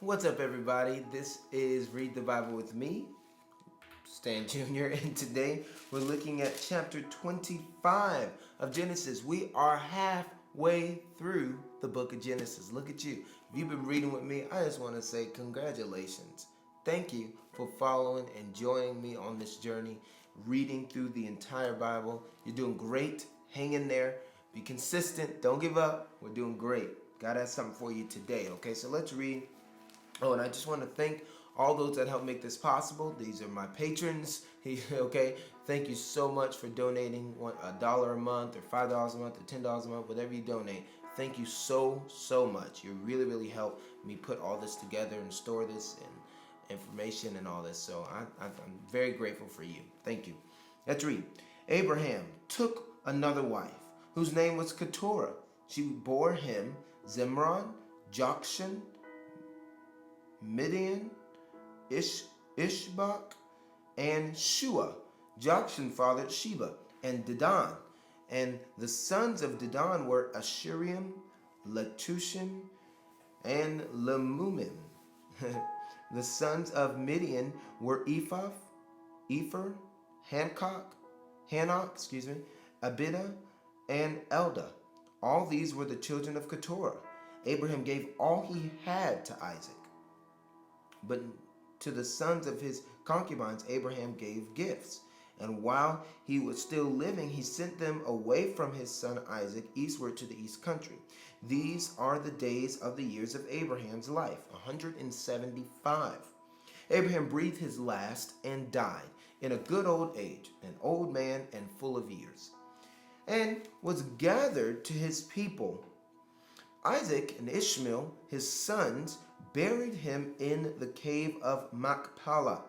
What's up, everybody? This is Read the Bible with me, Stan Jr., and today we're looking at chapter 25 of Genesis. We are halfway through the book of Genesis. Look at you. If you've been reading with me, I just want to say congratulations. Thank you for following and joining me on this journey, reading through the entire Bible. You're doing great. Hang in there. Be consistent. Don't give up. We're doing great. God has something for you today, okay? So let's read. Oh, and I just want to thank all those that help make this possible. These are my patrons, okay? Thank you so much for donating $1 a month or $5 a month or $10 a month, whatever you donate. Thank you so much. You really help me put all this together and store this and information and all this. So I'm very grateful for you. Thank you. Let's read. Abraham took another wife, whose name was Keturah. She bore him Zimron, Jokshan, Midian, Ishbak, and Shua. Jokshan fathered Sheba and Dedan. And the sons of Dedan were Ashurim, Letushim, and Lemumin. The sons of Midian were Ephah, Hanok, Abida, and Elda. All these were the children of Keturah. Abraham gave all he had to Isaac. But to the sons of his concubines, Abraham gave gifts. And while he was still living, he sent them away from his son Isaac eastward to the east country. These are the days of the years of Abraham's life, 175. Abraham breathed his last and died in a good old age, an old man and full of years, and was gathered to his people. Isaac and Ishmael, his sons, buried him in the cave of Machpelah,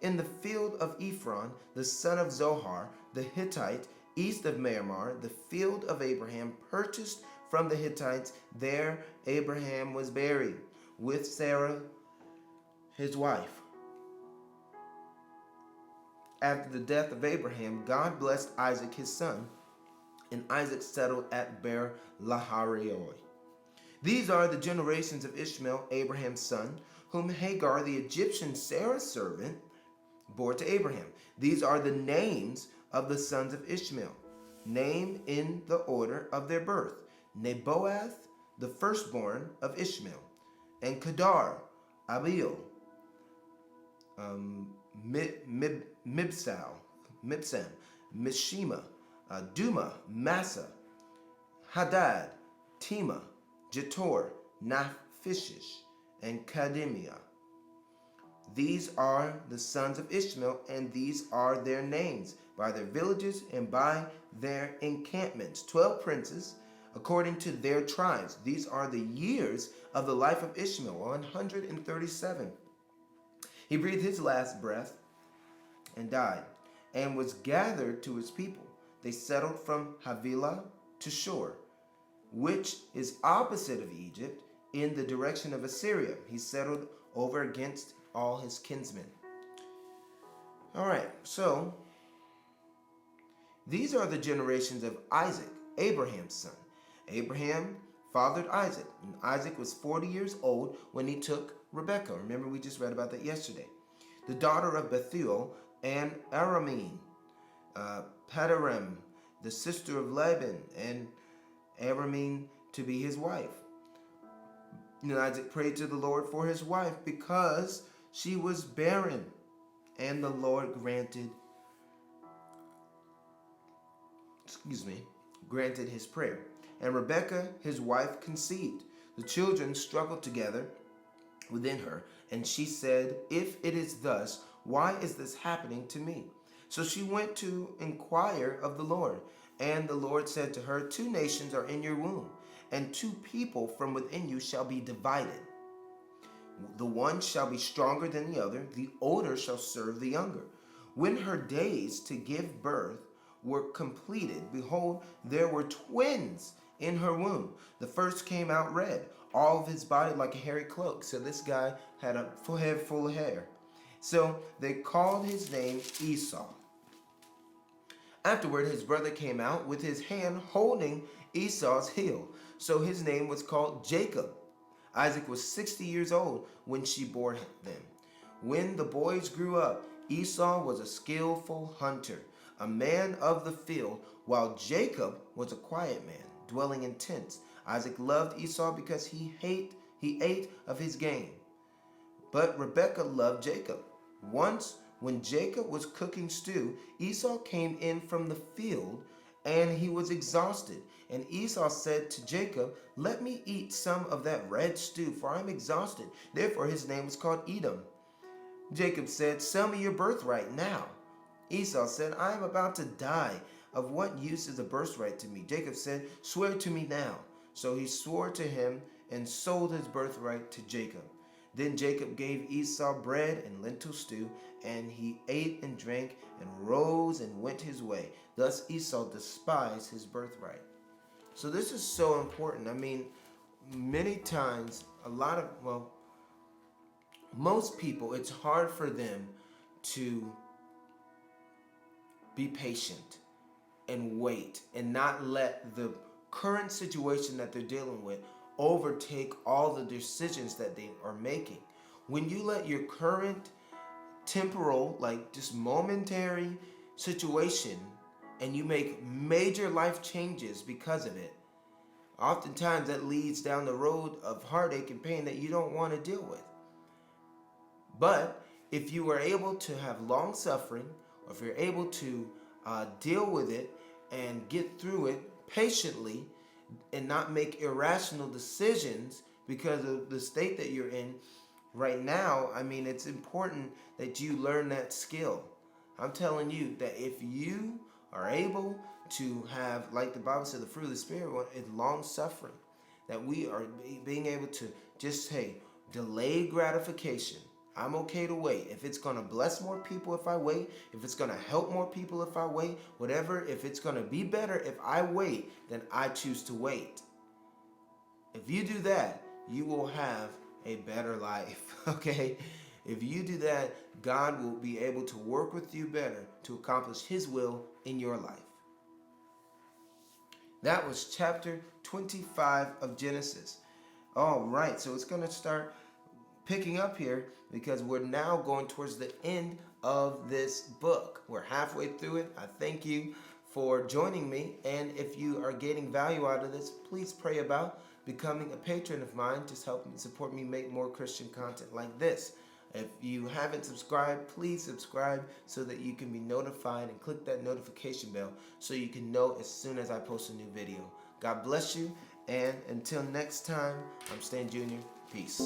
in the field of Ephron, the son of Zohar, the Hittite, east of Mamre, the field of Abraham, purchased from the Hittites. There Abraham was buried with Sarah, his wife. After the death of Abraham, God blessed Isaac, his son, and Isaac settled at Beer-lahai-roi. These are the generations of Ishmael, Abraham's son, whom Hagar, the Egyptian Sarah's servant, bore to Abraham. These are the names of the sons of Ishmael, named in the order of their birth. Nebaioth, the firstborn of Ishmael, and Kedar, Abiel, Mibsam, Mishima, Duma, Massa, Hadad, Tema, Jetor, Naphishish, and Kadimiah. These are the sons of Ishmael, and these are their names, by their villages and by their encampments. 12 princes, according to their tribes. These are the years of the life of Ishmael, 137. He breathed his last breath and died, and was gathered to his people. They settled from Havilah to Shur, which is opposite of Egypt, in the direction of Assyria. He settled over against all his kinsmen. All right, so these are the generations of Isaac, Abraham's son. Abraham fathered Isaac, and Isaac was 40 years old when he took Rebekah. Remember, we just read about that yesterday. The daughter of Bethuel and Aramean, Padarem, the sister of Laban, and Aramean to be his wife. Isaac prayed to the Lord for his wife because she was barren, and the Lord granted his prayer. And Rebekah, his wife, conceived. The children struggled together within her, and she said, "If it is thus, why is this happening to me?" So she went to inquire of the Lord. And the Lord said to her, 2 nations are in your womb, and 2 people from within you shall be divided. The one shall be stronger than the other, the older shall serve the younger. When her days to give birth were completed, behold, there were twins in her womb. The first came out red, all of his body like a hairy cloak. So this guy had a head full of hair. So they called his name Esau. Afterward, his brother came out with his hand holding Esau's heel. So his name was called Jacob. Isaac was 60 years old when she bore them. When the boys grew up, Esau was a skillful hunter, a man of the field, while Jacob was a quiet man, dwelling in tents. Isaac loved Esau because he ate of his game. But Rebekah loved Jacob. Once, when Jacob was cooking stew, Esau came in from the field, and he was exhausted. And Esau said to Jacob, "Let me eat some of that red stew, for I am exhausted." Therefore his name was called Edom. Jacob said, "Sell me your birthright now." Esau said, "I am about to die. Of what use is a birthright to me?" Jacob said, "Swear to me now." So he swore to him and sold his birthright to Jacob. Then Jacob gave Esau bread and lentil stew, and he ate and drank and rose and went his way. Thus Esau despised his birthright. So this is so important. I mean, many times, most people, it's hard for them to be patient and wait and not let the current situation that they're dealing with overtake all the decisions that they are making. When you let your current temporal, like just momentary situation, and you make major life changes because of it, oftentimes that leads down the road of heartache and pain that you don't want to deal with. But if you are able to have long suffering, or if you're able to deal with it and get through it patiently and not make irrational decisions because of the state that you're in right now, I mean, it's important that you learn that skill. I'm telling you that if you are able to have, like the Bible said, the fruit of the Spirit is long suffering, that we are being able to just say, delay gratification. I'm okay to wait. If it's going to bless more people if I wait, if it's going to help more people if I wait, whatever, if it's going to be better if I wait, then I choose to wait. If you do that, you will have a better life, okay? If you do that, God will be able to work with you better to accomplish His will in your life. That was chapter 25 of Genesis. All right, so it's going to start picking up here because we're now going towards the end of this book. We're halfway through it. I thank you for joining me, and if you are getting value out of this, please pray about becoming a patron of mine to help me support me make more Christian content like this. If you haven't subscribed, please subscribe so that you can be notified, and click that notification bell so you can know as soon as I post a new video. God bless you, and until next time, I'm Stan Jr. Peace.